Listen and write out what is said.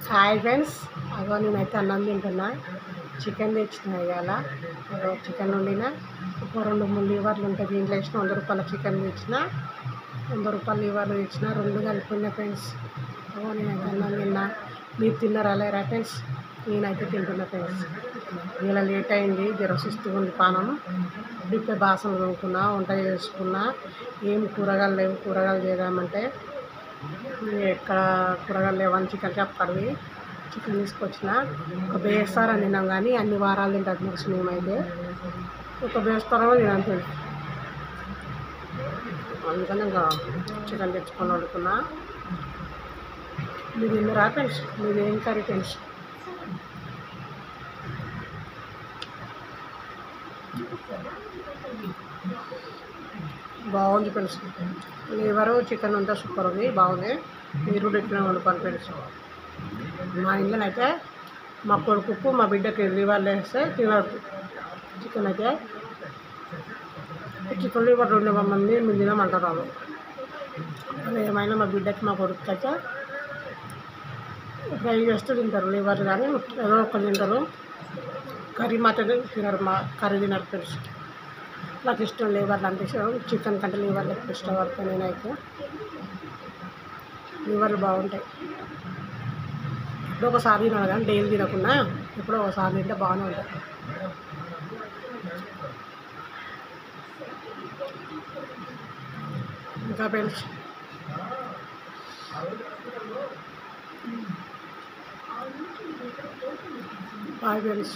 Hi friends, అగో నేనైతే అన్నం తింటున్నా. చికెన్ తెచ్చిన ఇవాళ. అదో చికెన్ వండిన. ఒక 2-3 లీవర్లు ఉంటుంది, దీంట్లో వేసిన 100 రూపాయల చికెన్ తెచ్చిన. 100 రూపాయల లీవర్లు తెచ్చిన, 2 కలిపిన ఫ్రెండ్స్. అగో నేనైతే అన్నం తిన్నా. మీరు తిన్నారా లేరా ఫ్రెండ్స్? నేనైతే తింటున్నా ఫ్రెండ్స్. ఇలా లేట్ అయింది, సుస్తుగా ఉంది పానం. ఇప్పుడే బాసనలు కొనుక్కున్నా, వంట చేసుకున్నా. ఏం కూరగాయలు లేవు, కూరగాయలు చేద్దామంటే ఎక్కడ కూరగాయలు లేవని చికెన్ చెప్పండి. చికెన్ తీసుకొచ్చిన. ఒక బేస్తారని తిన్నాం, కానీ అన్ని వారాలు తింటారు తెలుసు. మేమైతే ఒక బేస్తారో తినాలి. అందుకని ఇంకా చికెన్ తెచ్చుకొని వండుకున్నా. మీరు తిన్నారా ఫ్రెండ్స్? మీరు ఏం కర్రీ ఫ్రెండ్స్? బాగుంది ఫ్రెండ్స్. లివరు చికెన్ ఉంటే సూపర్ ఉంది, బాగుంది. మీరు పెట్టిన వండుకోండి ఫ్రెండ్స్. మా ఇంట్లో అయితే మా కొడుకు మా బిడ్డకి లివర్లు వేస్తే తినరు చికెన్. అయితే చికెన్ లివర్ ఉండేవమ్మంది, మేము తినమంటారు వాళ్ళు. ఏమైనా మా బిడ్డకి మా కొడుకు అయితే ఫ్రై చేస్తే తింటారు లివర్, కానీ ఏదో ఒకరు తింటారు. కర్రీ మాత్రం తినరు, మా కర్రీ తినరు ఫ్రెండ్స్. నాకు ఇష్టం లివర్లు అంటే ఇష్టం. చికెన్ కంటే లివర్లు ఎక్కువ ఇష్టపడతాను నేనైతే. లివర్లు బాగుంటాయి. ఎప్పుడో ఒకసారి తినాలి, కానీ డైలీ తినకుండా ఎప్పుడో ఒకసారి తింటే బాగానే ఉంటాయి. ఇంకా ఫ్రెండ్స్, బాయ్ ఫ్రెండ్స్.